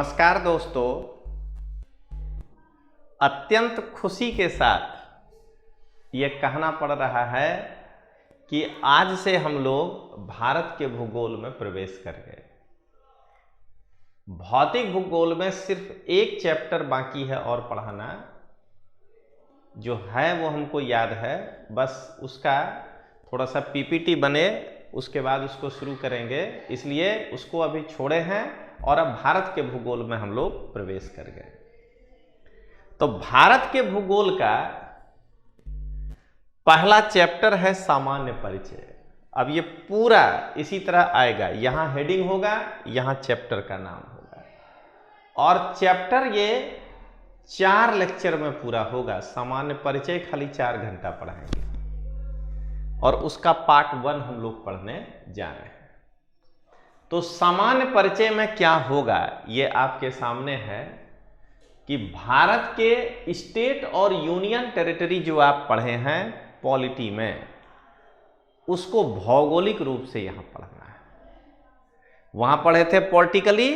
नमस्कार दोस्तों, अत्यंत खुशी के साथ ये कहना पड़ रहा है कि आज से हम लोग भारत के भूगोल में प्रवेश कर गए। भौतिक भूगोल में सिर्फ एक चैप्टर बाकी है और पढ़ाना, जो है वो हमको याद है, बस उसका थोड़ा सा पीपीटी बने, उसके बाद उसको शुरू करेंगे, इसलिए उसको अभी छोड़े हैं और अब भारत के भूगोल में हम लोग प्रवेश कर गए। तो भारत के भूगोल का पहला चैप्टर है सामान्य परिचय। अब ये पूरा इसी तरह आएगा, यहां हेडिंग होगा, यहां चैप्टर का नाम होगा और चैप्टर ये 4 लेक्चर में पूरा होगा। सामान्य परिचय खाली 4 घंटा पढ़ाएंगे और उसका पार्ट 1 हम लोग पढ़ने जा रहे हैं। तो सामान्य परिचय में क्या होगा ये आपके सामने है कि भारत के स्टेट और यूनियन टेरिटरी जो आप पढ़े हैं पॉलिटी में, उसको भौगोलिक रूप से यहां पढ़ना है। वहां पढ़े थे पॉलिटिकली,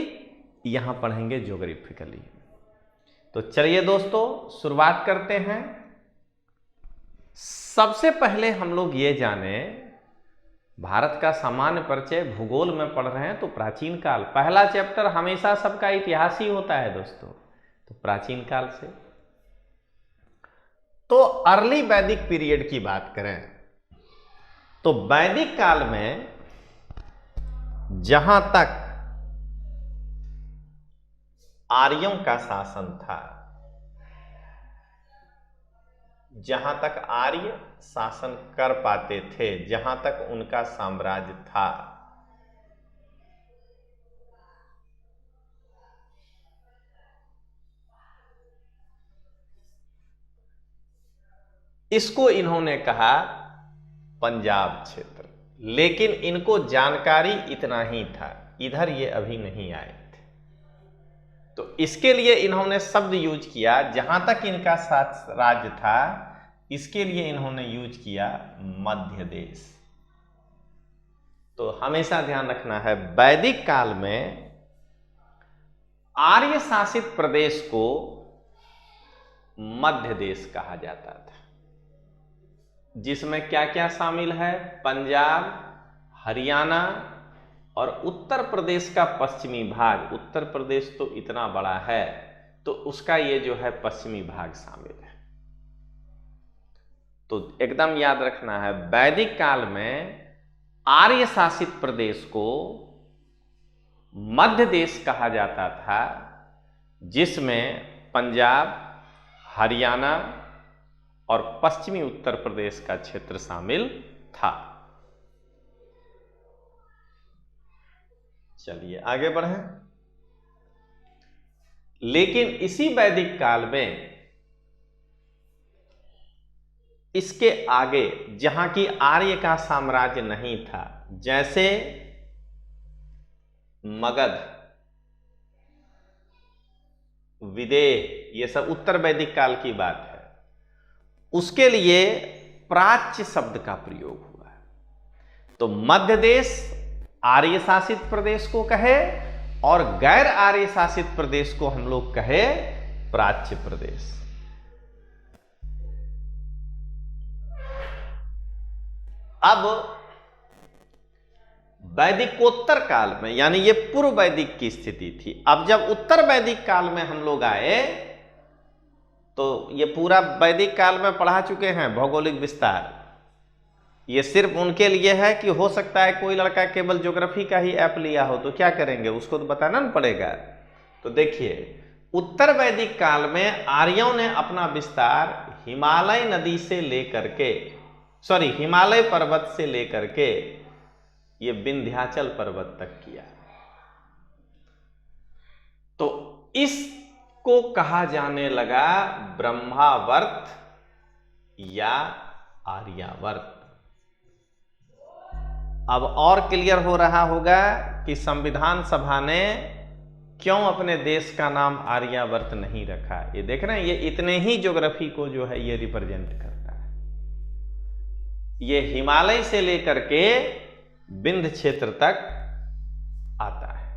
यहां पढ़ेंगे ज्योग्राफिकली। तो चलिए दोस्तों शुरुआत करते हैं। सबसे पहले हम लोग ये जाने, भारत का सामान्य परिचय भूगोल में पढ़ रहे हैं तो प्राचीन काल, पहला चैप्टर हमेशा सबका इतिहास ही होता है दोस्तों। तो प्राचीन काल से तो अर्ली वैदिक पीरियड की बात करें तो वैदिक काल में जहां तक आर्यों का शासन था, जहां तक आर्य शासन कर पाते थे, जहां तक उनका साम्राज्य था, इसको इन्होंने कहा पंजाब क्षेत्र। लेकिन इनको जानकारी इतना ही था, इधर ये अभी नहीं आए थे। तो इसके लिए इन्होंने शब्द यूज किया, जहां तक इनका राज्य था, इसके लिए इन्होंने यूज किया मध्य देश। तो हमेशा ध्यान रखना है, वैदिक काल में आर्य शासित प्रदेश को मध्य देश कहा जाता था, जिसमें क्या क्या शामिल है? पंजाब, हरियाणा और उत्तर प्रदेश का पश्चिमी भाग। उत्तर प्रदेश तो इतना बड़ा है तो उसका ये जो है पश्चिमी भाग शामिल है। तो एकदम याद रखना है, वैदिक काल में आर्य शासित प्रदेश को मध्य देश कहा जाता था, जिसमें पंजाब, हरियाणा और पश्चिमी उत्तर प्रदेश का क्षेत्र शामिल था। चलिए आगे बढ़ें। लेकिन इसी वैदिक काल में इसके आगे जहां की आर्य का साम्राज्य नहीं था, जैसे मगध, विदेह, ये सब उत्तर वैदिक काल की बात है, उसके लिए प्राच्य शब्द का प्रयोग हुआ है। तो मध्य देश आर्य शासित प्रदेश को कहे और गैर आर्य शासित प्रदेश को हम लोग कहे प्राच्य प्रदेश। अब वैदिकोत्तर काल में, यानी ये पूर्व वैदिक की स्थिति थी। अब जब उत्तर वैदिक काल में हम लोग आए तो ये पूरा वैदिक काल में पढ़ा चुके हैं भौगोलिक विस्तार। ये सिर्फ उनके लिए है कि हो सकता है कोई लड़का केवल ज्योग्राफी का ही ऐप लिया हो, तो क्या करेंगे, उसको तो बताना ना पड़ेगा। तो देखिए, उत्तर वैदिक काल में आर्यों ने अपना विस्तार हिमालय नदी से लेकर के, हिमालय पर्वत से लेकर के ये विंध्याचल पर्वत तक किया। तो इसको कहा जाने लगा ब्रह्मावर्त या आर्यावर्त। अब और क्लियर हो रहा होगा कि संविधान सभा ने क्यों अपने देश का नाम आर्यावर्त नहीं रखा। ये देख रहे हैं, ये इतने ही ज्योग्राफी को जो है ये रिप्रेजेंट करता है। ये हिमालय से लेकर के विंध्य क्षेत्र तक आता है।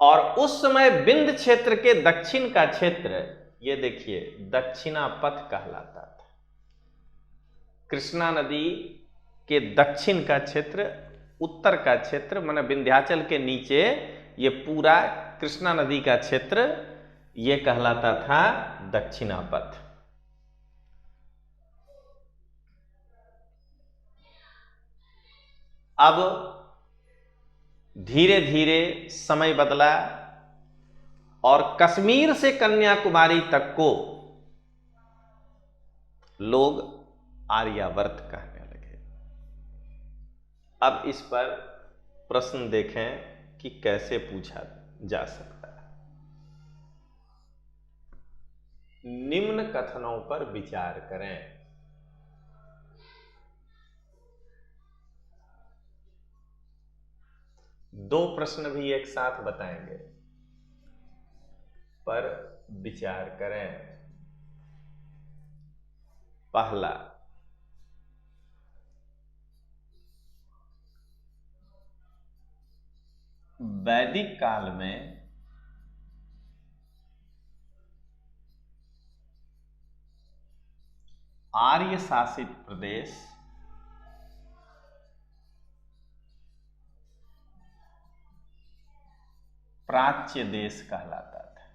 और उस समय विंध्य क्षेत्र के दक्षिण का क्षेत्र, ये देखिए, दक्षिणापथ कहलाता था। कृष्णा नदी के दक्षिण का क्षेत्र, उत्तर का क्षेत्र, माने विंध्याचल के नीचे ये पूरा कृष्णा नदी का क्षेत्र, ये कहलाता था दक्षिणापथ। अब धीरे धीरे समय बदला और कश्मीर से कन्याकुमारी तक को लोग आर्यावर्त कहने लगे। अब इस पर प्रश्न देखें कि कैसे पूछा जा सकता है। निम्न कथनों पर विचार करें। दो प्रश्न भी एक साथ बताएंगे, पर विचार करें। पहला, वैदिक काल में आर्य शासित प्रदेश प्राच्य देश कहलाता था।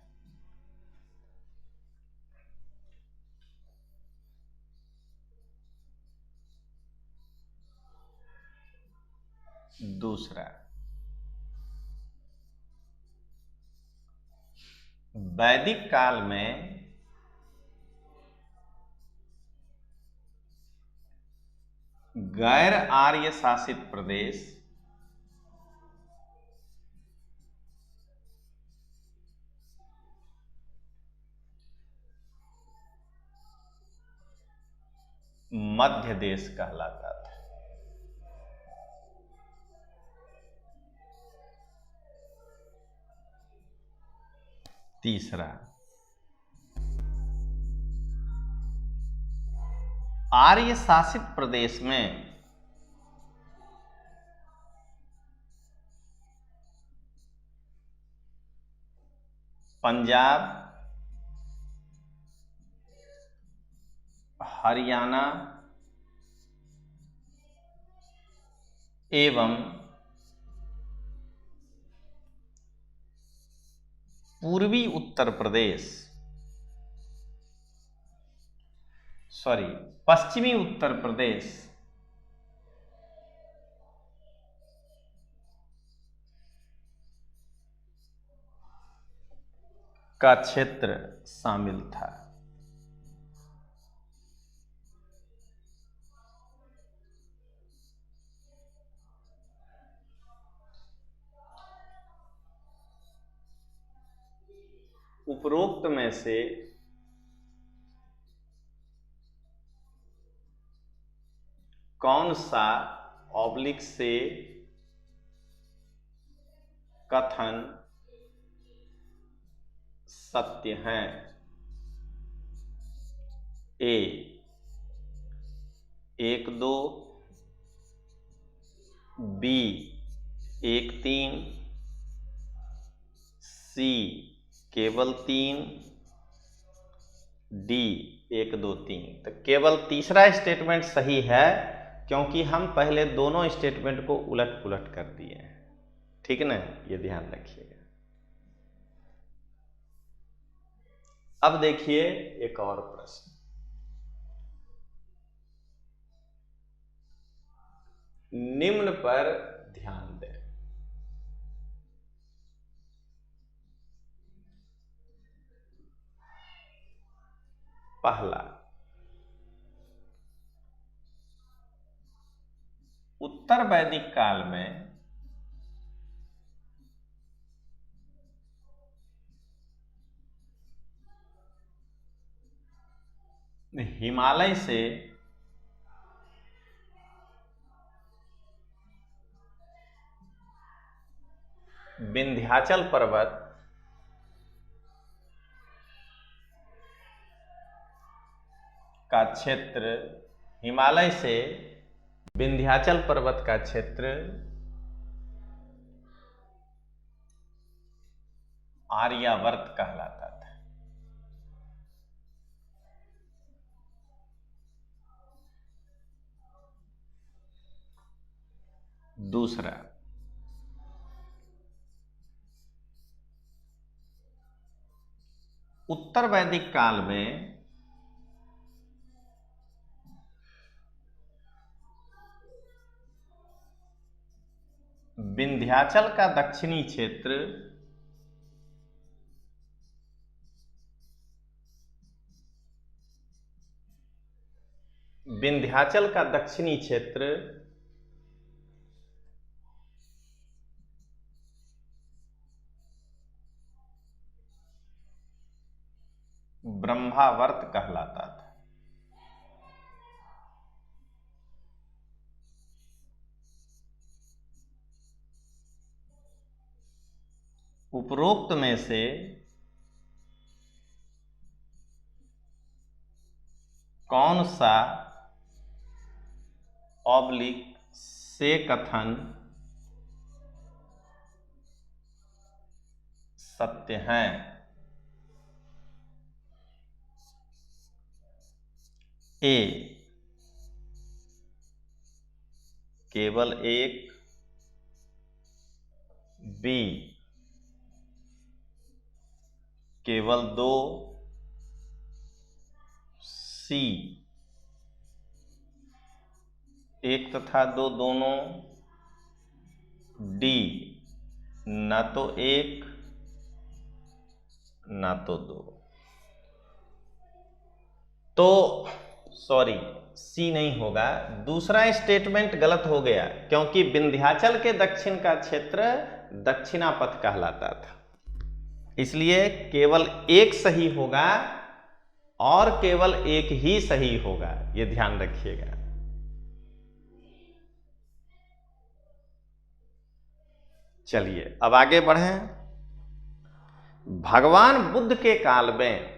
दूसरा, वैदिक काल में गैर आर्य शासित प्रदेश मध्य देश कहलाता था। तीसरा, आर्य शासित प्रदेश में पंजाब, हरियाणा एवं पूर्वी उत्तर प्रदेश, पश्चिमी उत्तर प्रदेश का क्षेत्र शामिल था। उपरोक्त में से कौन सा ऑब्लिक से कथन सत्य है? ए 1-2, बी 1-3, सी केवल 3, डी 1-2-3। तो केवल तीसरा स्टेटमेंट सही है, क्योंकि हम पहले दोनों स्टेटमेंट को उलट पुलट कर दिए हैं। ठीक ना, ये ध्यान रखिएगा। अब देखिए एक और प्रश्न। निम्न पर ध्यान दें। पहला, उत्तर वैदिक काल में हिमालय से विंध्याचल पर्वत का क्षेत्र, हिमालय से विंध्याचल पर्वत का क्षेत्र आर्यावर्त कहलाता था। दूसरा, उत्तर वैदिक काल में विंध्याचल का दक्षिणी क्षेत्र ब्रह्मावर्त कहलाता था। उपरोक्त में से कौन सा ऑब्लिक से कथन सत्य है? ए, केवल एक, बी, केवल दो, सी, एक तथा दो दोनों, डी, न तो एक न तो दो। तो सॉरी, सी नहीं होगा, दूसरा स्टेटमेंट गलत हो गया, क्योंकि विंध्याचल के दक्षिण का क्षेत्र दक्षिणापथ कहलाता था। इसलिए केवल एक सही होगा और केवल एक ही सही होगा, ये ध्यान रखिएगा। चलिए अब आगे बढ़ें। भगवान बुद्ध के काल में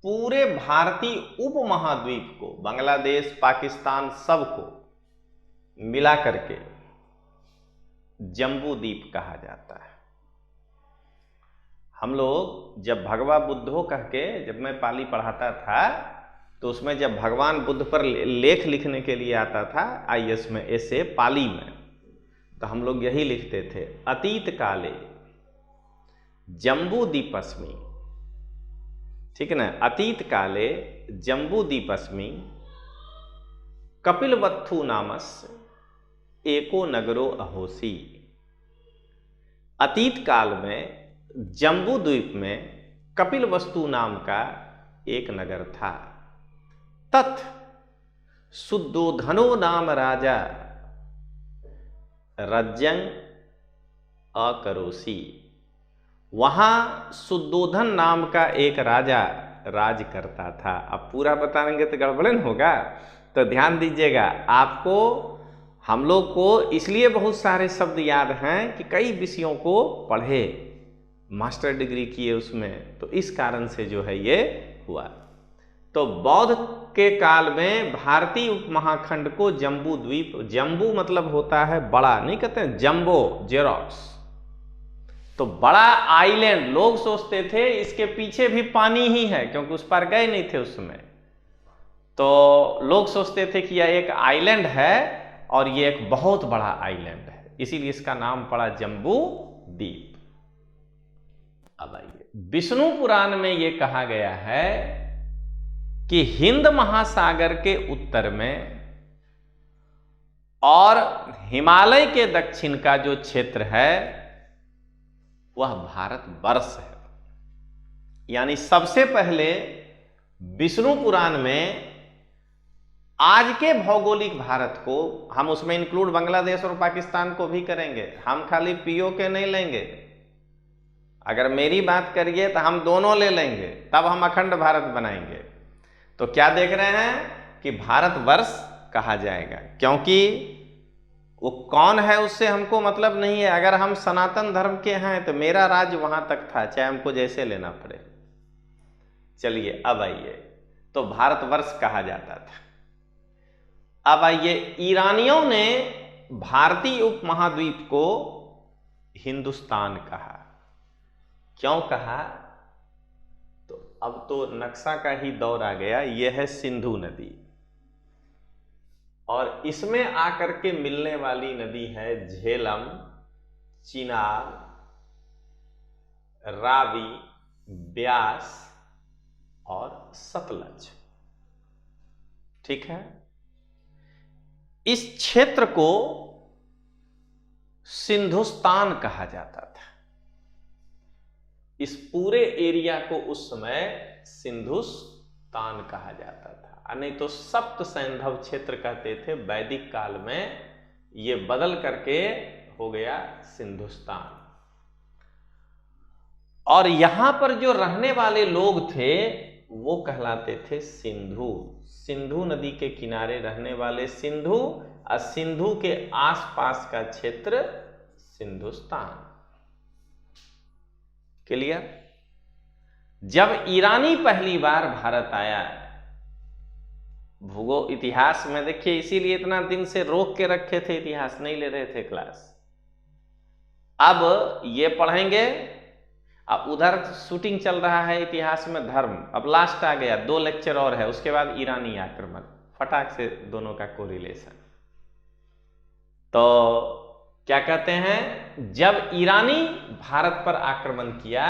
पूरे भारतीय उपमहाद्वीप को, बांग्लादेश, पाकिस्तान, सबको मिला करके जम्बू द्वीप कहा जाता है। हम लोग जब भगवा बुद्धो कह के, जब मैं पाली पढ़ाता था तो उसमें जब भगवान बुद्ध पर लेख लिखने के लिए आता था आईएएस में, ऐसे पाली में, तो हम लोग यही लिखते थे, अतीत काले जम्बू द्वीपस्मि, ठीक है ना, अतीत काले जम्बू द्वीपस्मि कपिलवत्थु नामस्य एको नगरो अहोसी। अतीत काल में जम्बू द्वीप में कपिलवस्तु नाम का एक नगर था। तत् शुद्धोधनो नाम राजा राज्यं अकरोसी। वहां शुद्धोधन नाम का एक राजा राज करता था। अब पूरा बताएंगे तो गड़बड़न होगा, तो ध्यान दीजिएगा। आपको, हम लोग को इसलिए बहुत सारे शब्द याद हैं कि कई विषयों को पढ़े, मास्टर डिग्री किए उसमें, तो इस कारण से जो है ये हुआ। तो बौद्ध के काल में भारतीय उपमहाखंड को जम्बू द्वीप, जम्बू मतलब होता है बड़ा, नहीं कहते हैं जम्बो जेरोक्स, तो बड़ा आइलैंड। लोग सोचते थे इसके पीछे भी पानी ही है, क्योंकि उस पर गए नहीं थे उस समय, तो लोग सोचते थे कि यह एक आइलैंड है और ये एक बहुत बड़ा आइलैंड है, इसीलिए इसका नाम पड़ा जम्बू द्वीप। अब आइए, विष्णु पुराण में यह कहा गया है कि हिंद महासागर के उत्तर में और हिमालय के दक्षिण का जो क्षेत्र है वह भारतवर्ष है। यानी सबसे पहले विष्णु पुराण में आज के भौगोलिक भारत को, हम उसमें इंक्लूड बांग्लादेश और पाकिस्तान को भी करेंगे, हम खाली पीओके नहीं लेंगे। अगर मेरी बात करिए तो हम दोनों ले लेंगे, तब हम अखंड भारत बनाएंगे। तो क्या देख रहे हैं कि भारतवर्ष कहा जाएगा, क्योंकि वो कौन है उससे हमको मतलब नहीं है। अगर हम सनातन धर्म के हैं तो मेरा राज्य वहां तक था, चाहे हमको जैसे लेना पड़े। चलिए अब आइए, तो भारतवर्ष कहा जाता था। अब आइए, ईरानियों ने भारतीय उपमहाद्वीप को हिंदुस्तान कहा। क्यों कहा? तो अब तो नक्शा का ही दौर आ गया। यह है सिंधु नदी और इसमें आकर के मिलने वाली नदी है झेलम, चिनाब, रावी, ब्यास और सतलज। ठीक है। इस क्षेत्र को सिंधुस्तान कहा जाता था। इस पूरे एरिया को उस समय सिंधुस्तान कहा जाता था, नहीं तो सप्त सैंधव क्षेत्र कहते थे। वैदिक काल में ये बदल करके हो गया सिंधुस्तान। और यहां पर जो रहने वाले लोग थे वो कहलाते थे सिंधु। सिंधु नदी के किनारे रहने वाले सिंधु और सिंधु के आसपास का क्षेत्र सिंधुस्तान। क्लियर? जब ईरानी पहली बार भारत आया, भूगोल इतिहास में देखिए, इसीलिए इतना दिन से रोक के रखे थे, इतिहास नहीं ले रहे थे क्लास। अब ये पढ़ेंगे। अब उधर शूटिंग चल रहा है इतिहास में धर्म। अब लास्ट आ गया, 2 लेक्चर और है, उसके बाद ईरानी आक्रमण। फटाक से दोनों का कोरिलेशन। तो क्या कहते हैं, जब ईरानी भारत पर आक्रमण किया,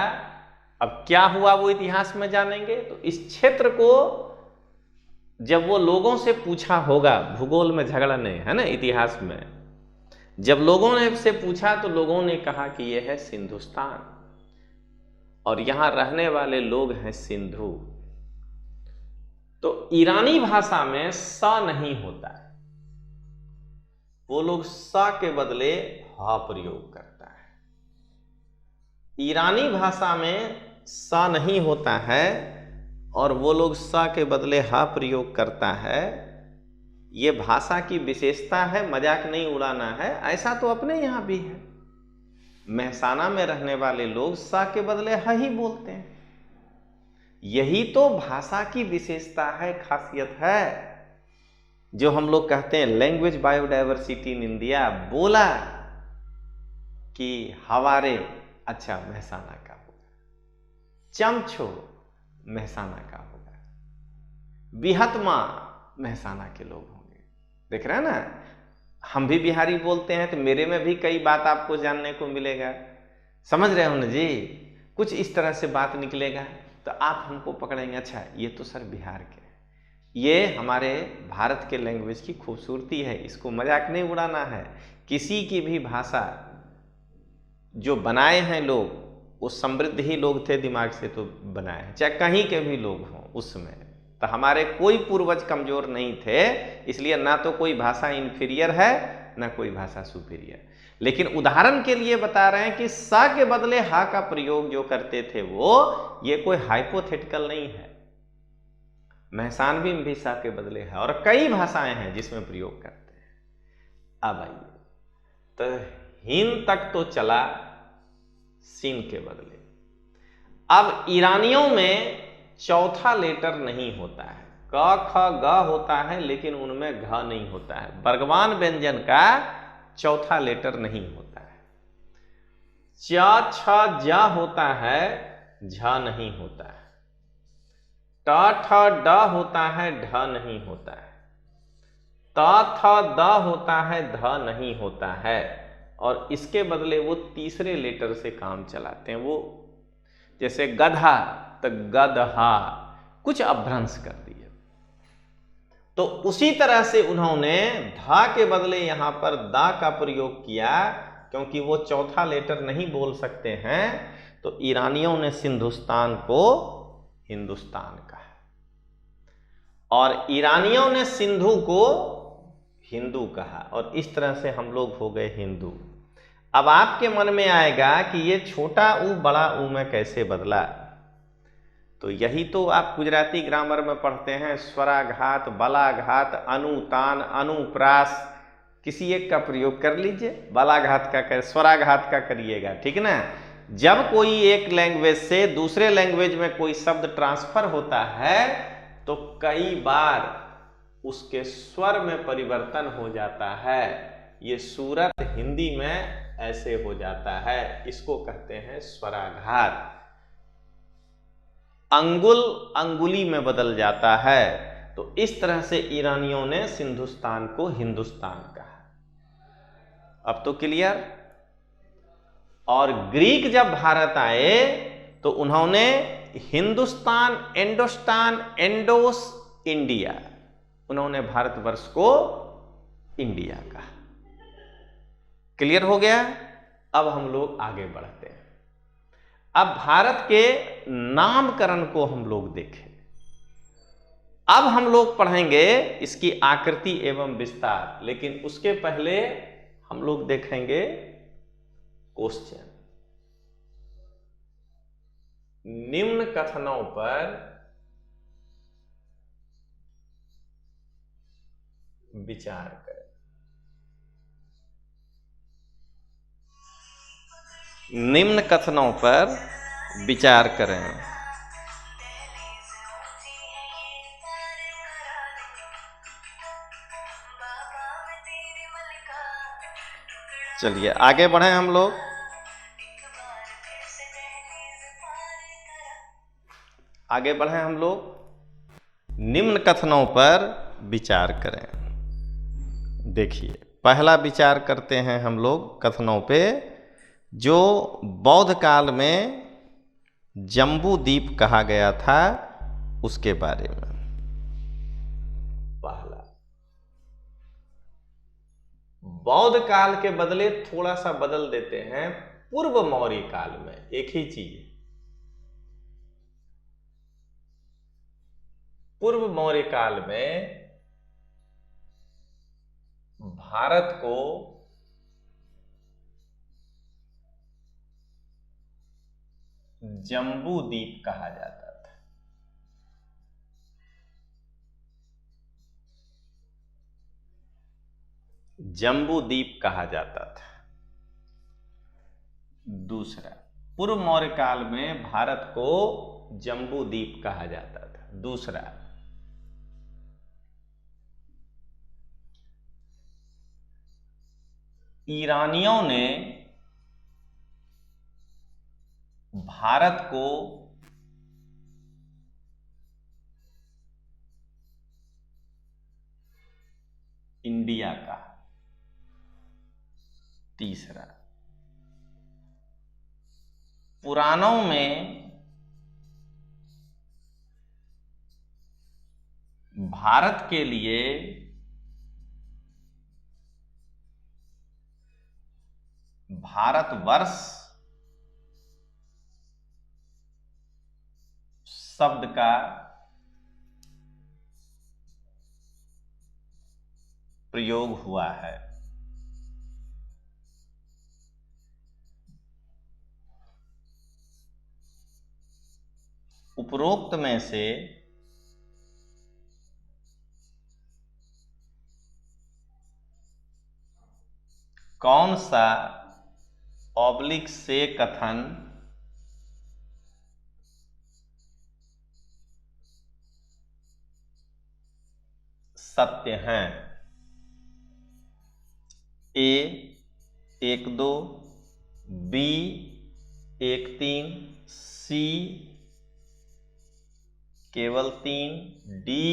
अब क्या हुआ वो इतिहास में जानेंगे। तो इस क्षेत्र को जब वो लोगों से पूछा होगा, भूगोल में झगड़ा नहीं है ना, इतिहास में जब लोगों ने से पूछा तो लोगों ने कहा कि यह है सिंधुस्तान और यहां रहने वाले लोग हैं सिंधु। तो ईरानी भाषा में स नहीं होता है, वो लोग स के बदले ह प्रयोग करता है। ईरानी भाषा में स नहीं होता है और वो लोग स के बदले ह प्रयोग करता है। ये भाषा की विशेषता है, मजाक नहीं उड़ाना है। ऐसा तो अपने यहां भी है। मेहसाना में रहने वाले लोग स के बदले ह ही बोलते हैं। यही तो भाषा की विशेषता है, खासियत है, जो हम लोग कहते हैं लैंग्वेज बायोडाइवर्सिटी इन इंडिया। बोला कि हवारे, अच्छा मेहसाना का होगा। चमछो मेहसाना का होगा। बिहतमा मेहसाना के लोग होंगे। देख रहे हैं ना, हम भी बिहारी बोलते हैं तो मेरे में भी कई बात आपको जानने को मिलेगा। समझ रहे हो ना जी? कुछ इस तरह से बात निकलेगा तो आप हमको पकड़ेंगे, अच्छा ये तो सर बिहार के। ये हमारे भारत के लैंग्वेज की खूबसूरती है, इसको मजाक नहीं उड़ाना है। किसी की भी भाषा जो बनाए हैं लोग, वो समृद्ध ही लोग थे, दिमाग से तो बनाए हैं, चाहे कहीं के भी लोग हों उसमें। तो हमारे कोई पूर्वज कमजोर नहीं थे, इसलिए ना तो कोई भाषा इन्फीरियर है ना कोई भाषा सुपीरियर। लेकिन उदाहरण के लिए बता रहे हैं कि सा के बदले हा का प्रयोग जो करते थे वो, ये कोई हाइपोथेटिकल नहीं है। मेहसानवी में भी सा के बदले है और कई भाषाएं हैं जिसमें प्रयोग करते हैं। अब आइए, तो हिंद तक तो चला सीन के बदले। अब ईरानियों में चौथा लेटर नहीं होता है। क ख ग होता है लेकिन उनमें घ नहीं होता है। बर्गवान व्यंजन का चौथा लेटर नहीं होता है। च छ ज होता है, झ नहीं होता है। ट ठ ड होता है, ढ नहीं होता है। त थ द होता है, ध नहीं होता है। और इसके बदले वो तीसरे लेटर से काम चलाते हैं। वो जैसे गधा तो गदहा, कुछ अभ्रंश कर दिए। तो उसी तरह से उन्होंने धा के बदले यहां पर दा का प्रयोग किया, क्योंकि वो चौथा लेटर नहीं बोल सकते हैं। तो ईरानियों ने सिंधुस्तान को हिंदुस्तान कहा और ईरानियों ने सिंधु को हिंदू कहा, और इस तरह से हम लोग हो गए हिंदू। अब आपके मन में आएगा कि ये छोटा ऊ बड़ा ऊ में कैसे बदला। तो यही तो आप गुजराती ग्रामर में पढ़ते हैं, स्वराघात, बलाघात, अनुतान, अनुप्रास। किसी एक का प्रयोग कर लीजिए, बलाघात का कर, स्वराघात का करिएगा, ठीक ना। जब कोई एक लैंग्वेज से दूसरे लैंग्वेज में कोई शब्द ट्रांसफर होता है तो कई बार उसके स्वर में परिवर्तन हो जाता है। ये सूरत हिंदी में ऐसे हो जाता है, इसको कहते हैं स्वराघात। अंगुल अंगुली में बदल जाता है। तो इस तरह से ईरानियों ने सिंधुस्तान को हिंदुस्तान कहा। अब तो क्लियर। और ग्रीक जब भारत आए तो उन्होंने हिंदुस्तान, एंडोस्तान, एंडोस, इंडिया, उन्होंने भारतवर्ष को इंडिया कहा। क्लियर हो गया। अब हम लोग आगे बढ़ते हैं। अब भारत के नामकरण को हम लोग देखें। अब हम लोग पढ़ेंगे इसकी आकृति एवं विस्तार, लेकिन उसके पहले हम लोग देखेंगे क्वेश्चन। निम्न कथनों पर विचार करें। निम्न कथनों पर विचार करें। चलिए आगे बढ़े हम लोग। आगे बढ़े हम लोग। निम्न कथनों पर विचार करें। देखिए पहला विचार करते हैं हम लोग कथनों पे, जो बौद्ध काल में जम्बूद्वीप कहा गया था उसके बारे में। पहला, बौद्ध काल के बदले थोड़ा सा बदल देते हैं, पूर्व मौर्य काल में। एक ही चीज, पूर्व मौर्य काल में भारत को जम्बूद्वीप कहा जाता था। जम्बूद्वीप कहा जाता था। दूसरा, पूर्व मौर्य काल में भारत को जम्बूद्वीप कहा जाता था। दूसरा, ईरानियों ने भारत को इंडिया कहा। तीसरा, पुराणों में भारत के लिए भारतवर्ष शब्द का प्रयोग हुआ है। उपरोक्त में से कौन सा ऑब्लिक से कथन सत्य हैं? ए 1-2, बी 1-3, सी केवल 3, डी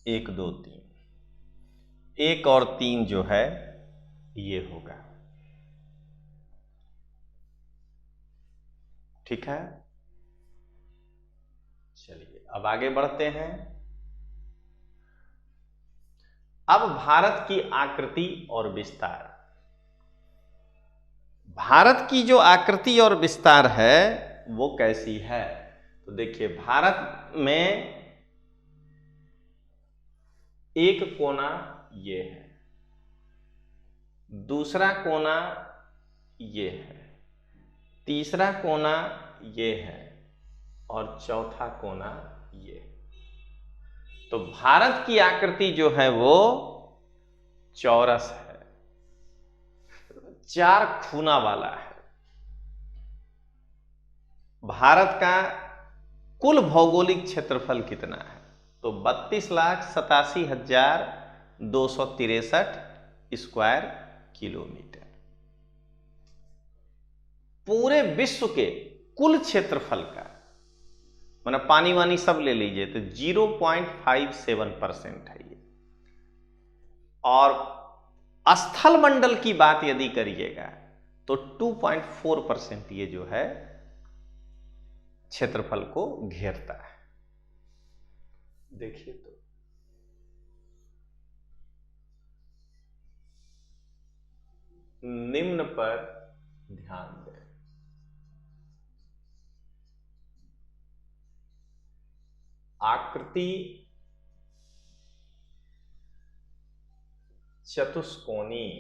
1-2-3। 1 और 3 जो है ये होगा। ठीक है। चलिए अब आगे बढ़ते हैं। अब भारत की आकृति और विस्तार। भारत की जो आकृति और विस्तार है वो कैसी है? तो देखिए, भारत में एक कोना ये है, दूसरा कोना ये है, तीसरा कोना ये है और चौथा कोना ये है। तो भारत की आकृति जो है वो चौरस है, 4 खूना वाला है। भारत का कुल भौगोलिक क्षेत्रफल कितना है? तो 32,87,263 स्क्वायर किलोमीटर। पूरे विश्व के कुल क्षेत्रफल का, मतलब पानी वानी सब ले लीजिए, तो 0.57% है ये। और स्थल मंडल की बात यदि करिएगा तो 2.4% ये जो है क्षेत्रफल को घेरता है। देखिए तो निम्न पर ध्यान दें। आकृति चतुष्कोणीय,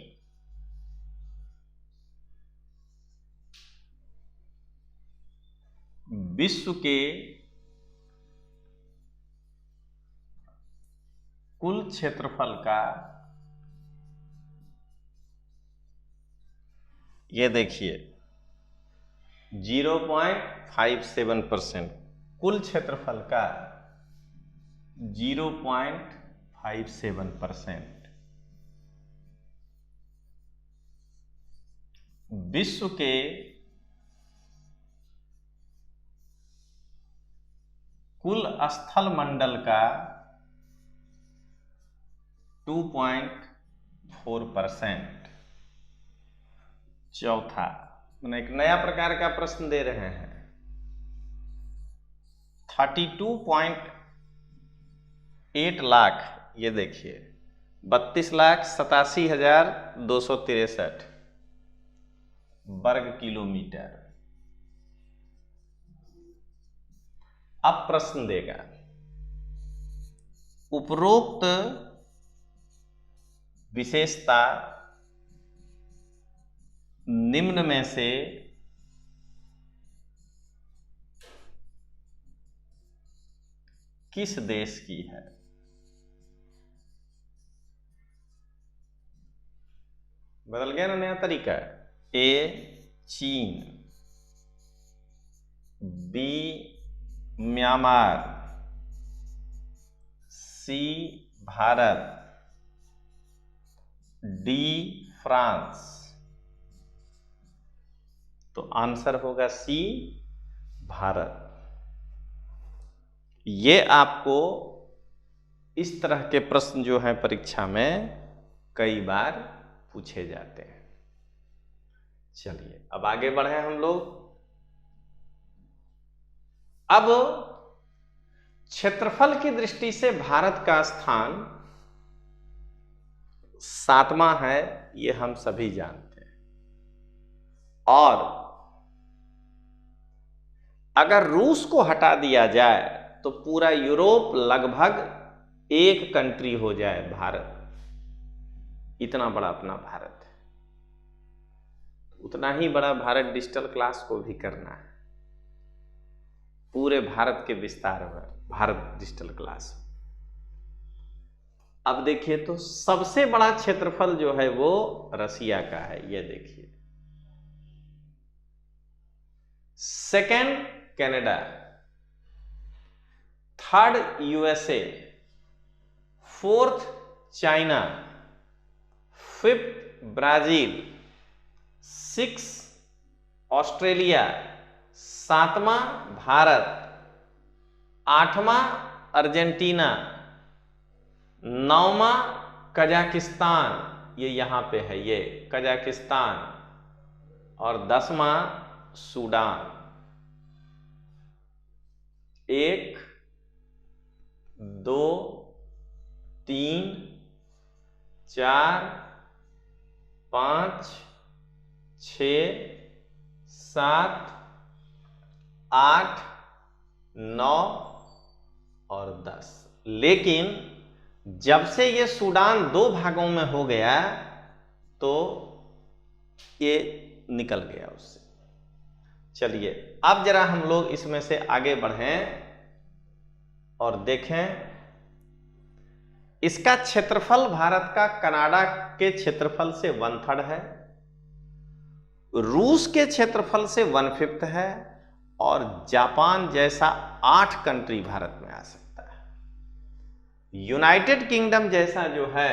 विश्व के कुल क्षेत्रफल का, ये देखिए 0.57%, कुल क्षेत्रफल का 0.57%, विश्व के कुल स्थल मंडल का 2.4%। चौथा, मैंने एक नया प्रकार का प्रश्न दे रहे हैं। 32.8 लाख, ये देखिए 32,87,263 वर्ग किलोमीटर। अब प्रश्न देगा, उपरोक्त विशेषता निम्न में से किस देश की है? बदल गया ना नया तरीका। ए चीन, बी म्यांमार, सी भारत, डी फ्रांस। तो आंसर होगा सी भारत। ये आपको इस तरह के प्रश्न जो हैं परीक्षा में कई बार पूछे जाते हैं। चलिए अब आगे बढ़े हम लोग। अब क्षेत्रफल की दृष्टि से भारत का स्थान 7वां है, ये हम सभी जानते हैं। और अगर रूस को हटा दिया जाए तो पूरा यूरोप लगभग एक कंट्री हो जाए भारत। इतना बड़ा अपना भारत है। उतना ही बड़ा भारत डिजिटल क्लास को भी करना है, पूरे भारत के विस्तार पर भारत डिजिटल क्लास। अब देखिए तो सबसे बड़ा क्षेत्रफल जो है वो रसिया का है, ये देखिए। Second Canada, third USA, fourth China, fifth Brazil, six Australia, 7वां भारत, 8वां अर्जेंटीना, 9वां कजाकिस्तान, ये यहां पे है, ये कजाकिस्तान, और 10वां सूडान। 1 2 3 4 5 6 7 8 9 और 10। लेकिन जब से ये सूडान 2 भागों में हो गया तो ये निकल गया उससे। चलिए अब जरा हम लोग इसमें से आगे बढ़ें और देखें। इसका क्षेत्रफल भारत का कनाडा के क्षेत्रफल से 1/3 है, रूस के क्षेत्रफल से 1/5 है, और जापान जैसा 8 कंट्री भारत में आ सकता है। यूनाइटेड किंगडम जैसा जो है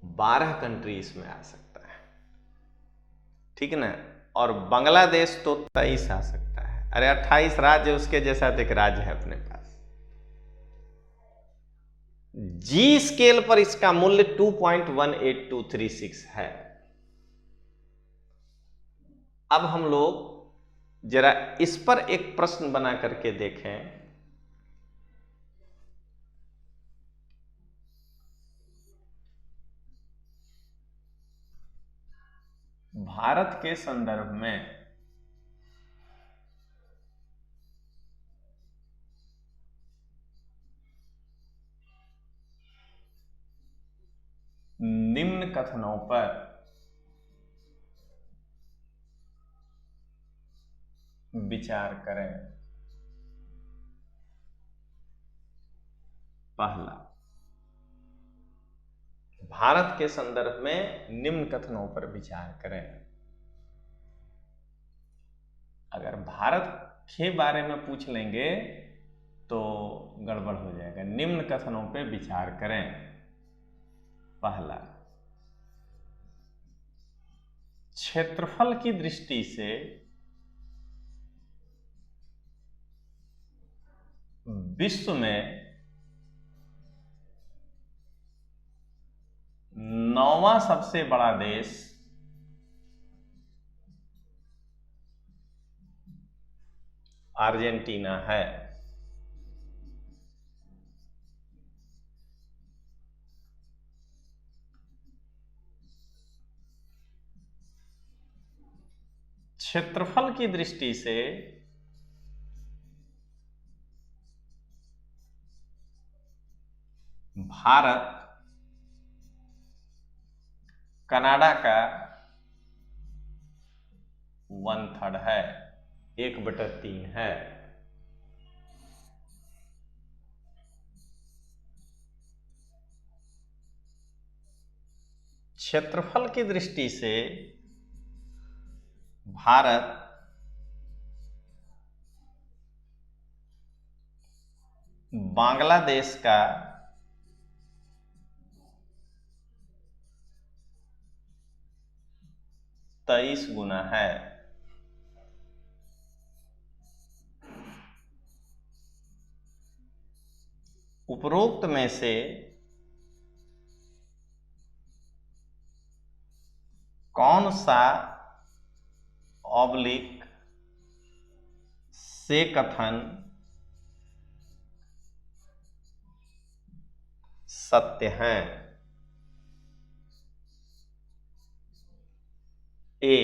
12 कंट्री इसमें आ सकता है। ठीक ना। और बांग्लादेश तो 23 आ सकता है। अरे 28 राज्य, उसके जैसा तो एक राज्य है अपने पास। जी स्केल पर इसका मूल्य 2.18236 है। अब हम लोग जरा इस पर एक प्रश्न बना करके देखें। भारत के संदर्भ में निम्न कथनों पर विचार करें। पहला, भारत के संदर्भ में निम्न कथनों पर विचार करें। अगर भारत के बारे में पूछ लेंगे तो गड़बड़ हो जाएगा। निम्न कथनों पर विचार करें। पहला, क्षेत्रफल की दृष्टि से विश्व में 9वां सबसे बड़ा देश अर्जेंटीना है। क्षेत्रफल की दृष्टि से भारत कनाडा का 1/3 है, 1/3 है। क्षेत्रफल की दृष्टि से भारत बांग्लादेश का 23 गुना है। उपरोक्त में से कौन सा ऑब्लिक से कथन सत्य है? ए,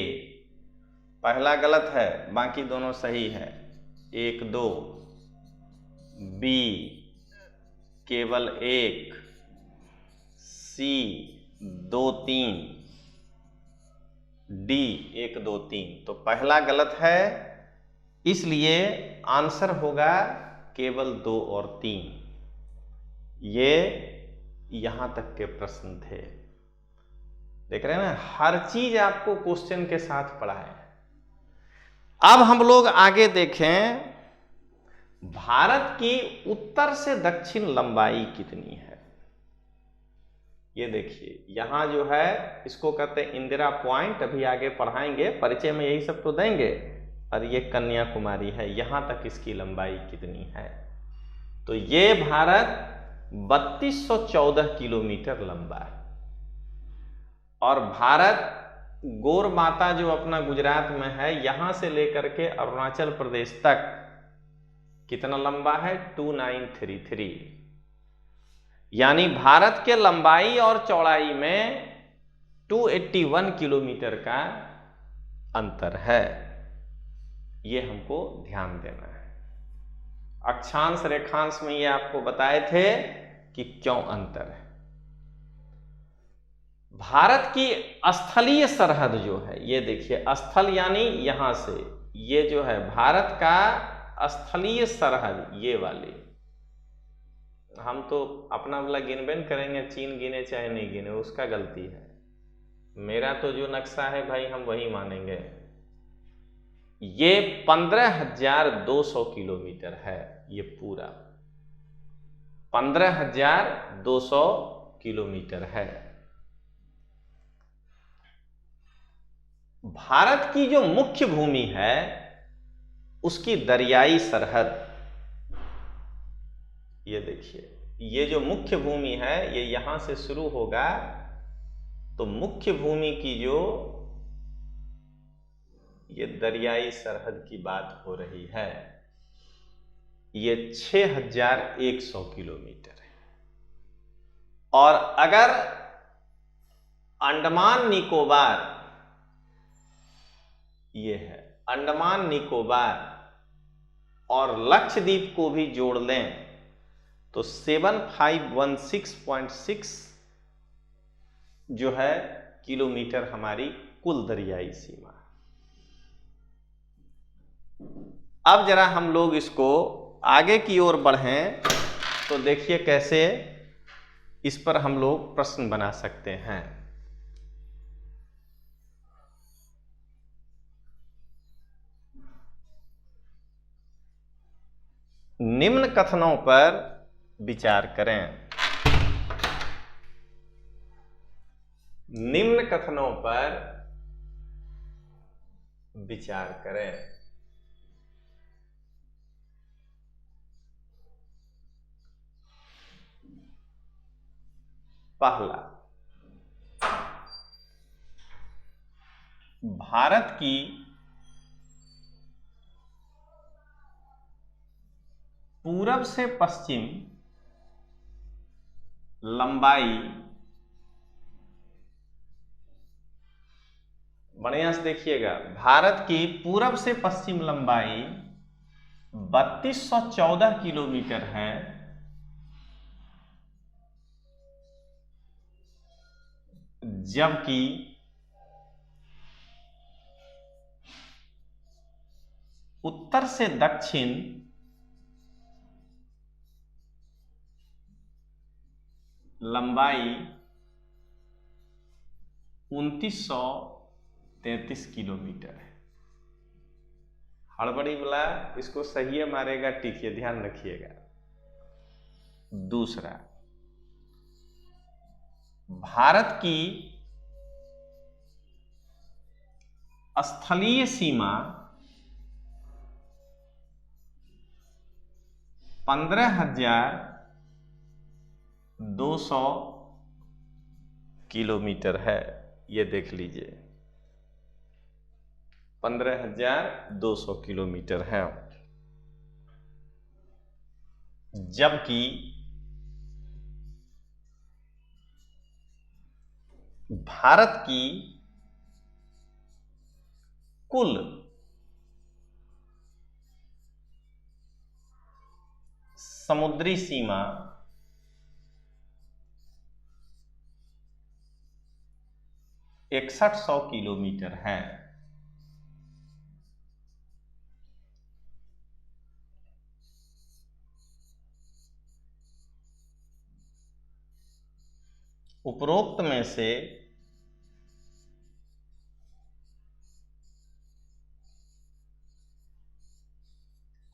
पहला गलत है, बाकी दोनों सही है। 1 2। बी, केवल 1। सी, 2 3। डी, 1 2 3। तो पहला गलत है, इसलिए आंसर होगा केवल 2 और 3। ये यहां तक के प्रश्न थे। देख रहे हैं ना, हर चीज आपको क्वेश्चन के साथ पढ़ाए। अब हम लोग आगे देखें, भारत की उत्तर से दक्षिण लंबाई कितनी है। ये देखिए, यहां जो है इसको कहते हैं इंदिरा पॉइंट, अभी आगे पढ़ाएंगे, परिचय में यही सब तो देंगे। और ये कन्याकुमारी है, यहां तक इसकी लंबाई कितनी है। तो ये भारत 3214 किलोमीटर लंबा है। और भारत गौर माता जो अपना गुजरात में है, यहां से लेकर के अरुणाचल प्रदेश तक कितना लंबा है, 2933। यानी भारत के लंबाई और चौड़ाई में 281 किलोमीटर का अंतर है। यह हमको ध्यान देना है। अक्षांश रेखांश में ये आपको बताए थे कि क्यों अंतर है। भारत की स्थलीय सरहद जो है, ये देखिए, स्थल यानी यहां से, ये जो है भारत का स्थलीय सरहद, ये वाली। हम तो अपना वाला गिनबेन करेंगे, चीन गिने चाहे नहीं गिने, उसका गलती है। मेरा तो जो नक्शा है भाई, हम वही मानेंगे। ये 15,200 किलोमीटर है, ये पूरा 15,200 किलोमीटर है। भारत की जो मुख्य भूमि है उसकी दरियाई सरहद, ये देखिए, ये जो मुख्य भूमि है ये यहां से शुरू होगा, तो मुख्य भूमि की जो ये दरियाई सरहद की बात हो रही है, ये 6100 किलोमीटर है। और अगर अंडमान निकोबार, ये है अंडमान निकोबार और लक्षद्वीप को भी जोड़ लें तो 7516.6 जो है किलोमीटर हमारी कुल दरियाई सीमा। अब जरा हम लोग इसको आगे की ओर बढ़ें तो देखिए कैसे इस पर हम लोग प्रश्न बना सकते हैं। निम्न कथनों पर विचार करें। निम्न कथनों पर विचार करें। पहला, भारत की पूरब से पश्चिम लंबाई, बढ़िया से देखिएगा, भारत की पूरब से पश्चिम लंबाई 3214 किलोमीटर है, जबकि उत्तर से दक्षिण लंबाई 2933 किलोमीटर है। हड़बड़ी वाला इसको सही है मारेगा, टिकिए, ध्यान रखिएगा। दूसरा, भारत की स्थलीय सीमा 15,200 किलोमीटर है, ये देख लीजिए, 15,200 किलोमीटर है। जबकि भारत की कुल समुद्री सीमा 6100 किलोमीटर है। उपरोक्त में से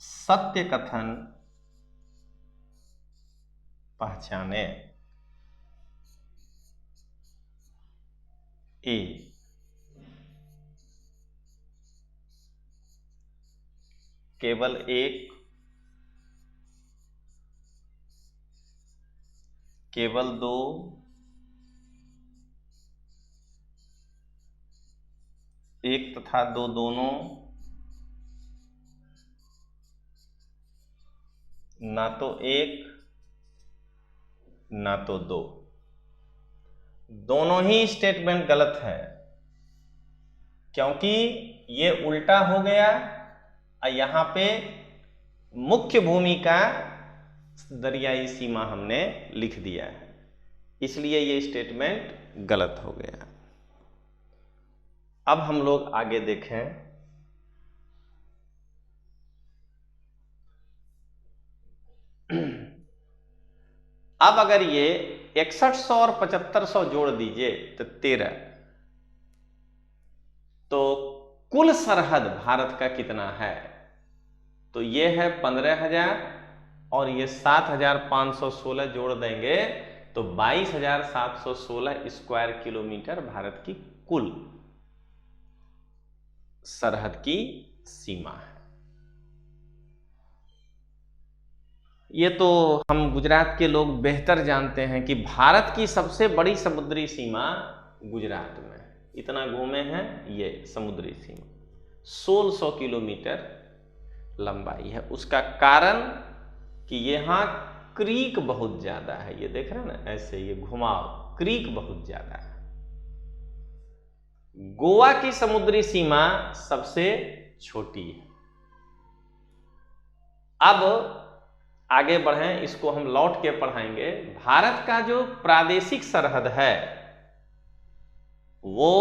सत्य कथन पहचाने। ए, केवल एक, केवल दो, एक तथा दो दोनों, ना तो एक ना तो दो। दोनों ही स्टेटमेंट गलत है, क्योंकि ये उल्टा हो गया और यहां पे मुख्य भूमि का दरियाई सीमा हमने लिख दिया है, इसलिए ये स्टेटमेंट गलत हो गया। अब हम लोग आगे देखें। अब अगर ये 6100 और 7500 जोड़ दीजिए तो 13, तो कुल सरहद भारत का कितना है? तो ये है 15,000 और ये 7,516 जोड़ देंगे तो 22,716 स्क्वायर किलोमीटर भारत की कुल सरहद की सीमा है। ये तो हम गुजरात के लोग बेहतर जानते हैं कि भारत की सबसे बड़ी समुद्री सीमा गुजरात में है। इतना घूमे हैं, ये समुद्री सीमा 1600 किलोमीटर लंबाई है। उसका कारण कि यहाँ क्रीक बहुत ज्यादा है। ये देख रहे हैं ना, ऐसे ये घुमाव, क्रीक बहुत ज्यादा है। गोवा की समुद्री सीमा सबसे छोटी है। अब आगे बढ़ें, इसको हम लौट के पढ़ाएंगे। भारत का जो प्रादेशिक सरहद है वो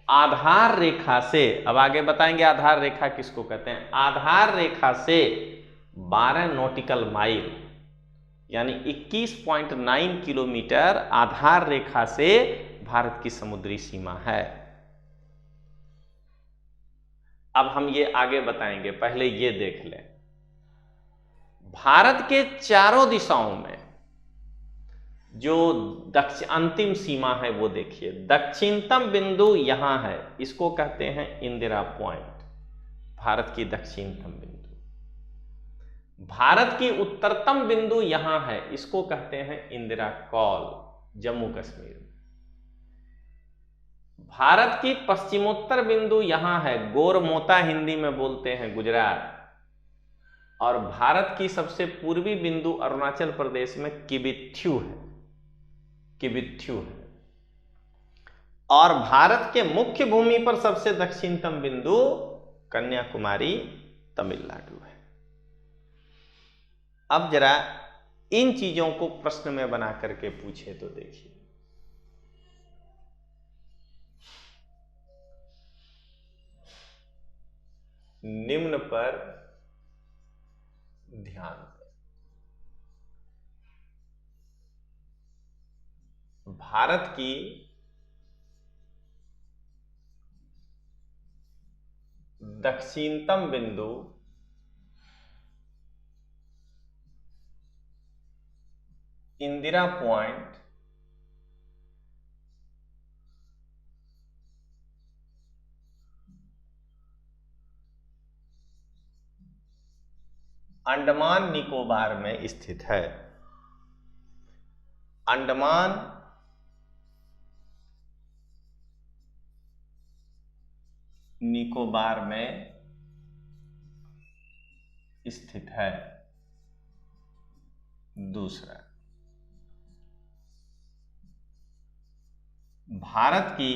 आधार रेखा से, अब आगे बताएंगे आधार रेखा किसको कहते हैं। आधार रेखा से 12 नॉटिकल माइल यानी 21.9 किलोमीटर आधार रेखा से भारत की समुद्री सीमा है। अब हम ये आगे बताएंगे, पहले ये देख लें। भारत के चारों दिशाओं में जो अंतिम सीमा है वो देखिए। दक्षिणतम बिंदु यहां है, इसको कहते हैं इंदिरा पॉइंट, भारत की दक्षिणतम बिंदु। भारत की उत्तरतम बिंदु यहां है, इसको कहते हैं इंदिरा कॉल, जम्मू कश्मीर में। भारत की पश्चिमोत्तर बिंदु यहां है, गोरमोता हिंदी में बोलते हैं, गुजरात। और भारत की सबसे पूर्वी बिंदु अरुणाचल प्रदेश में किबिथ्यू है, किबिथ्यू है। और भारत के मुख्य भूमि पर सबसे दक्षिणतम बिंदु कन्याकुमारी, तमिलनाडु है। अब जरा इन चीजों को प्रश्न में बना करके पूछे तो देखिए। निम्न पर ध्यान दें। भारत की दक्षिणतम बिंदु इंदिरा पॉइंट अंडमान निकोबार में स्थित है। अंडमान निकोबार में स्थित है। दूसरा, भारत की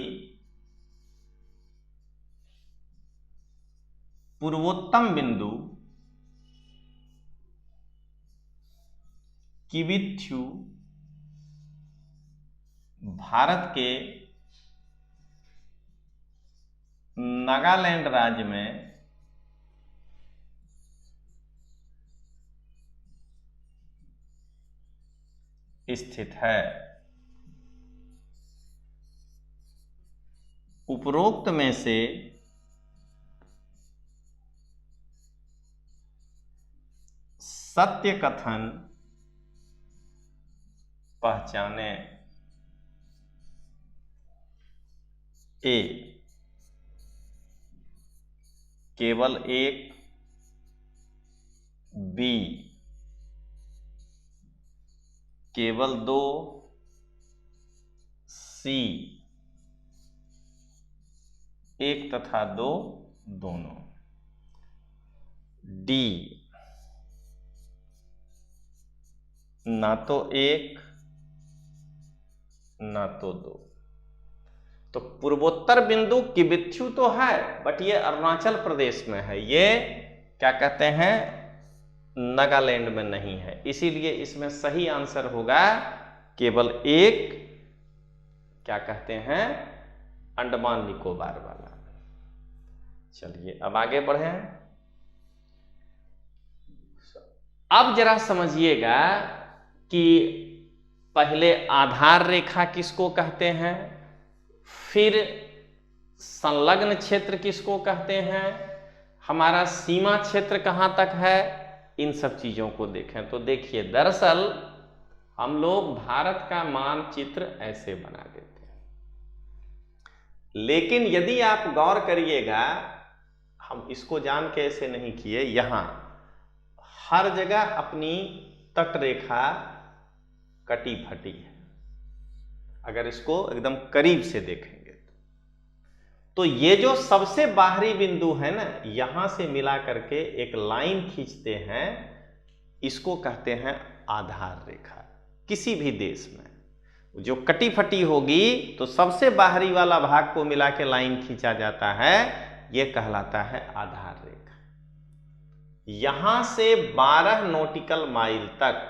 पूर्वोत्तम बिंदु किबिथ्यू भारत के नागालैंड राज्य में स्थित है। उपरोक्त में से सत्य कथन पहचाने। ए, केवल एक। बी, केवल दो। सी, एक तथा दो दोनों। डी, ना तो एक ना तो दो। तो पूर्वोत्तर बिंदु किबिथ्यू तो है, बट ये अरुणाचल प्रदेश में है, ये क्या कहते हैं, नागालैंड में नहीं है। इसीलिए इसमें सही आंसर होगा केवल एक, क्या कहते हैं, अंडमान निकोबार वाला। चलिए अब आगे बढ़ें। अब जरा समझिएगा कि पहले आधार रेखा किसको कहते हैं, फिर संलग्न क्षेत्र किसको कहते हैं, हमारा सीमा क्षेत्र कहां तक है, इन सब चीजों को देखें। तो देखिए, दरअसल हम लोग भारत का मानचित्र ऐसे बना देते हैं, लेकिन यदि आप गौर करिएगा हम इसको जान के ऐसे नहीं किए, यहां हर जगह अपनी तट रेखा कटी फटी है। अगर इसको एकदम करीब से देखेंगे तो ये जो सबसे बाहरी बिंदु है ना, यहां से मिला करके एक लाइन खींचते हैं, इसको कहते हैं आधार रेखा। किसी भी देश में जो कटी फटी होगी तो सबसे बाहरी वाला भाग को मिला के लाइन खींचा जाता है, यह कहलाता है आधार रेखा। यहां से 12 नॉटिकल माइल तक,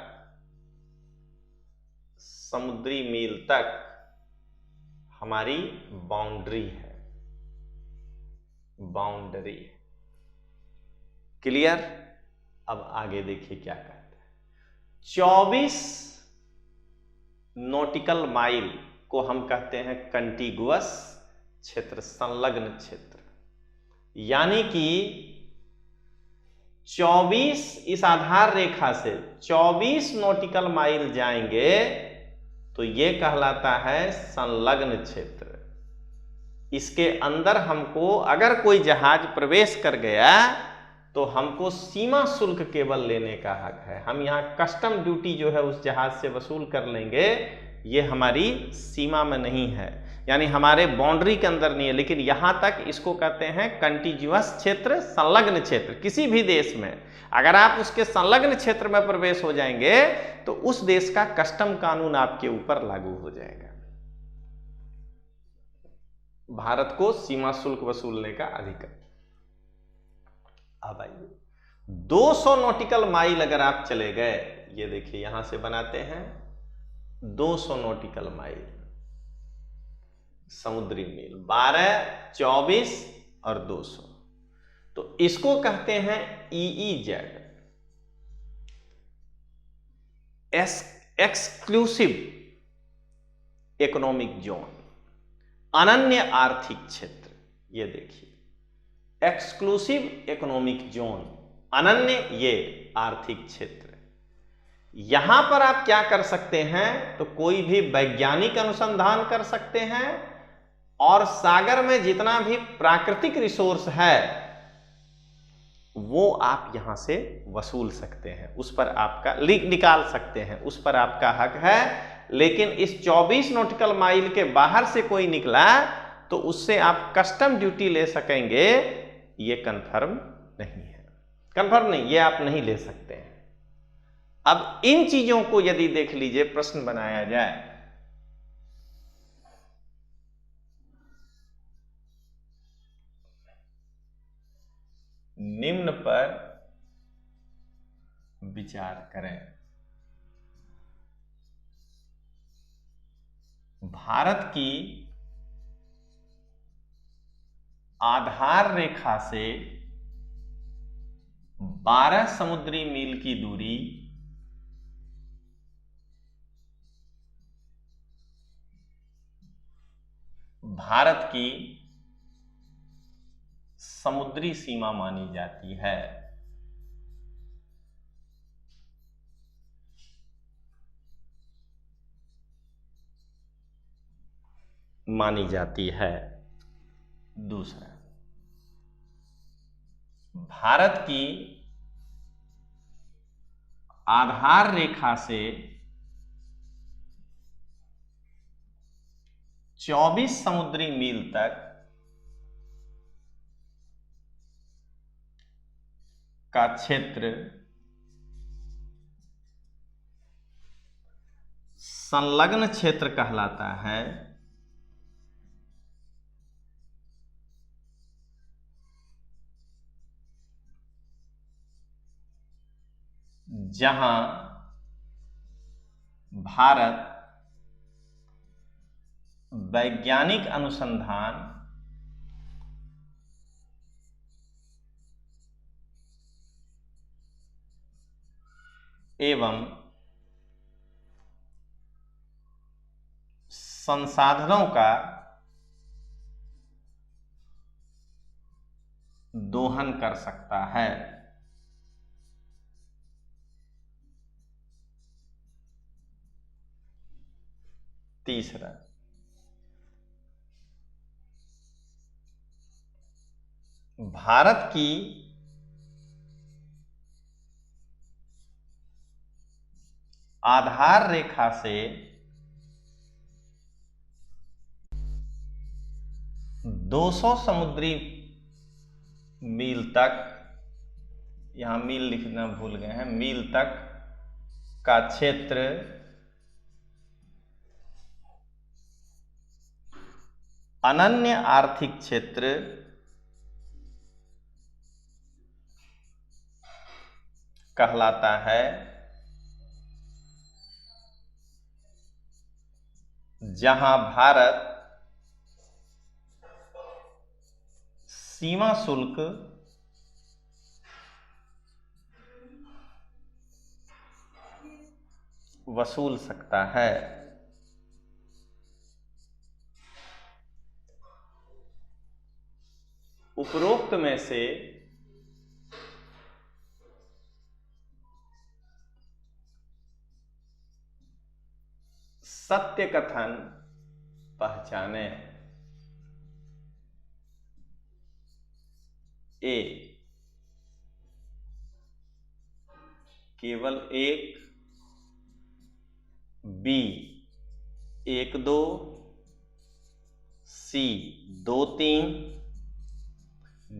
समुद्री मील तक हमारी बाउंड्री है, बाउंड्री। क्लियर? अब आगे देखिए क्या कहते हैं। 24 नॉटिकल माइल को हम कहते हैं कंटिगुअस क्षेत्र, संलग्न क्षेत्र। यानी कि 24 इस आधार रेखा से 24 नॉटिकल माइल जाएंगे तो यह कहलाता है संलग्न क्षेत्र। इसके अंदर हमको अगर कोई जहाज प्रवेश कर गया तो हमको सीमा शुल्क केवल लेने का हक है। हम यहाँ कस्टम ड्यूटी जो है उस जहाज से वसूल कर लेंगे, ये हमारी सीमा में नहीं है, यानी हमारे बाउंड्री के अंदर नहीं है। लेकिन यहाँ तक इसको कहते हैं कंटिन्यूअस क्षेत्र, संलग्न क्षेत्र। किसी भी देश में अगर आप उसके संलग्न क्षेत्र में प्रवेश हो जाएंगे तो उस देश का कस्टम कानून आपके ऊपर लागू हो जाएगा। भारत को सीमा शुल्क वसूलने का अधिकार। अब आइए 200 नॉटिकल माइल अगर आप चले गए, ये देखिए यहां से बनाते हैं 200 नॉटिकल माइल समुद्री मील, 12, 24 और 200, तो इसको कहते हैं EEZ, एक्सक्लूसिव इकोनॉमिक जोन, अनन्य आर्थिक क्षेत्र। ये देखिए एक्सक्लूसिव इकोनॉमिक जोन, अनन्य ये आर्थिक क्षेत्र। यहां पर आप क्या कर सकते हैं, तो कोई भी वैज्ञानिक अनुसंधान कर सकते हैं और सागर में जितना भी प्राकृतिक रिसोर्स है वो आप यहां से वसूल सकते हैं, उस पर आपका निकाल सकते हैं, उस पर आपका हक है। लेकिन इस 24 नॉटिकल माइल के बाहर से कोई निकला तो उससे आप कस्टम ड्यूटी ले सकेंगे, ये कंफर्म नहीं है, कंफर्म नहीं, ये आप नहीं ले सकते हैं। अब इन चीजों को यदि देख लीजिए, प्रश्न बनाया जाए, निम्न पर विचार करें। भारत की आधार रेखा से 12 समुद्री मील की दूरी भारत की समुद्री सीमा मानी जाती है। मानी जाती है। दूसरा, भारत की आधार रेखा से 24 समुद्री मील तक का क्षेत्र संलग्न क्षेत्र कहलाता है। जहां भारत वैज्ञानिक अनुसंधान एवं संसाधनों का दोहन कर सकता है। तीसरा, भारत की आधार रेखा से 200 समुद्री मील तक, यहां मील लिखना भूल गए हैं, मील तक का क्षेत्र अनन्य आर्थिक क्षेत्र कहलाता है, जहां भारत सीमा शुल्क वसूल सकता है। उपरोक्त में से सत्य कथन पहचाने। ए, केवल एक, बी 1 2, सी 2 3,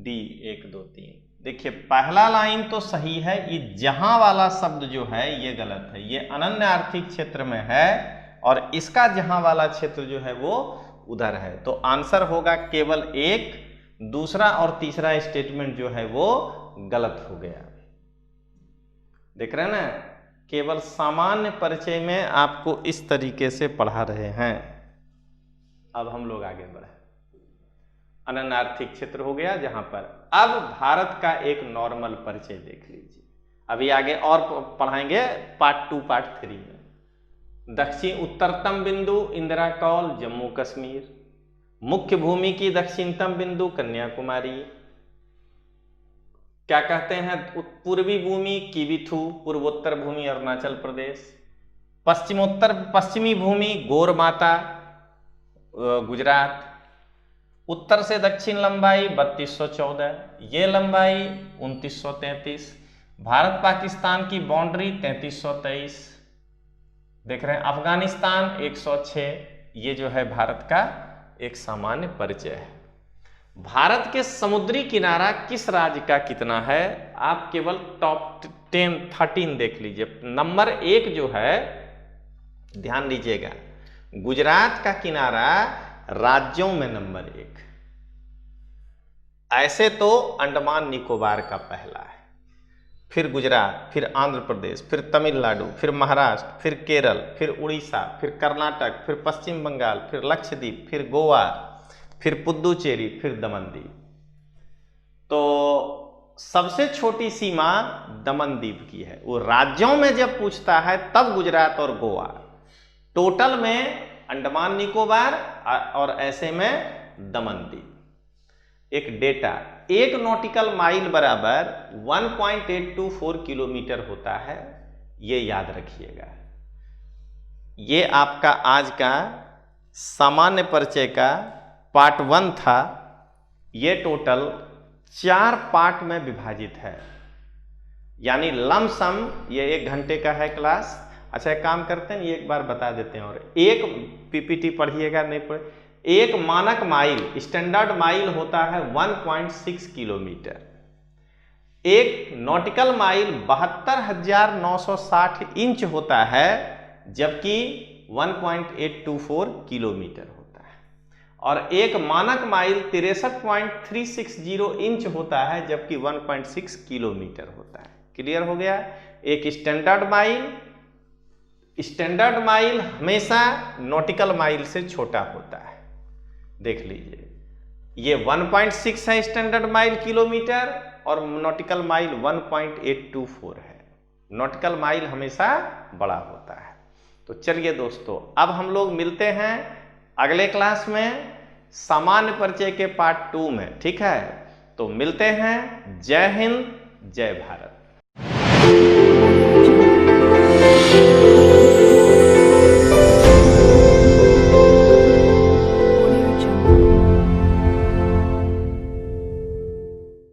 डी 1 2 3। देखिए पहला लाइन तो सही है, ये जहां वाला शब्द जो है ये गलत है, ये अनन्य आर्थिक क्षेत्र में है और इसका जहां वाला क्षेत्र जो है वो उधर है, तो आंसर होगा केवल एक। दूसरा और तीसरा स्टेटमेंट जो है वो गलत हो गया। देख रहे हैं ना, केवल सामान्य परिचय में आपको इस तरीके से पढ़ा रहे हैं। अब हम लोग आगे बढ़े, अनन्य आर्थिक क्षेत्र हो गया जहां पर। अब भारत का एक नॉर्मल परिचय देख लीजिए, अभी आगे और पढ़ाएंगे पार्ट 2 पार्ट 3 में। दक्षिण उत्तरतम बिंदु इंदिरा कौल जम्मू कश्मीर, मुख्य भूमि की दक्षिणतम बिंदु कन्याकुमारी, क्या कहते हैं, पूर्वी भूमि किबिथु, पूर्वोत्तर भूमि अरुणाचल प्रदेश, पश्चिमी भूमि गोरमाता गुजरात, उत्तर से दक्षिण लंबाई 3214, ये लंबाई 2933, भारत पाकिस्तान की बाउंड्री 3323। देख रहे हैं अफगानिस्तान 106। ये जो है भारत का एक सामान्य परिचय है। भारत के समुद्री किनारा किस राज्य का कितना है, आप केवल टॉप 10 13 देख लीजिए। नंबर 1 जो है, ध्यान दीजिएगा, गुजरात का किनारा राज्यों में नंबर 1। ऐसे तो अंडमान निकोबार का पहला है, फिर गुजरात, फिर आंध्र प्रदेश, फिर तमिलनाडु, फिर महाराष्ट्र, फिर केरल, फिर उड़ीसा, फिर कर्नाटक, फिर पश्चिम बंगाल, फिर लक्षद्वीप, फिर गोवा, फिर पुद्दुचेरी, फिर दमन द्वीप। तो सबसे छोटी सीमा दमन द्वीप की है। वो राज्यों में जब पूछता है तब गुजरात और गोवा, टोटल में अंडमान निकोबार और ऐसे में दमन द्वीप। एक डेटा, 1 नॉटिकल माइल बराबर 1.824 किलोमीटर होता है, ये याद रखिएगा। ये आपका आज का सामान्य परिचय का पार्ट 1 था। ये टोटल 4 पार्ट में विभाजित है, यानी लमसम ये 1 घंटे का है क्लास। अच्छा एक काम करते हैं, ये एक बार बता देते हैं, और एक पीपीटी पढ़िएगा, नहीं पढ़े। एक मानक माइल, स्टैंडर्ड माइल होता है 1.6 किलोमीटर। एक नॉटिकल माइल 72,960 इंच होता है, जबकि 1.824 किलोमीटर होता है। और एक मानक माइल 63.360 इंच होता है, जबकि 1.6 किलोमीटर होता है। क्लियर हो गया। एक स्टैंडर्ड माइल हमेशा नॉटिकल माइल से छोटा होता है। देख लीजिए, ये 1.6 है स्टैंडर्ड माइल किलोमीटर, और नॉटिकल माइल 1.824 है। नॉटिकल माइल हमेशा बड़ा होता है। तो चलिए दोस्तों, अब हम लोग मिलते हैं अगले क्लास में सामान्य परिचय के पार्ट 2 में, ठीक है। तो मिलते हैं। जय हिंद, जय भारत।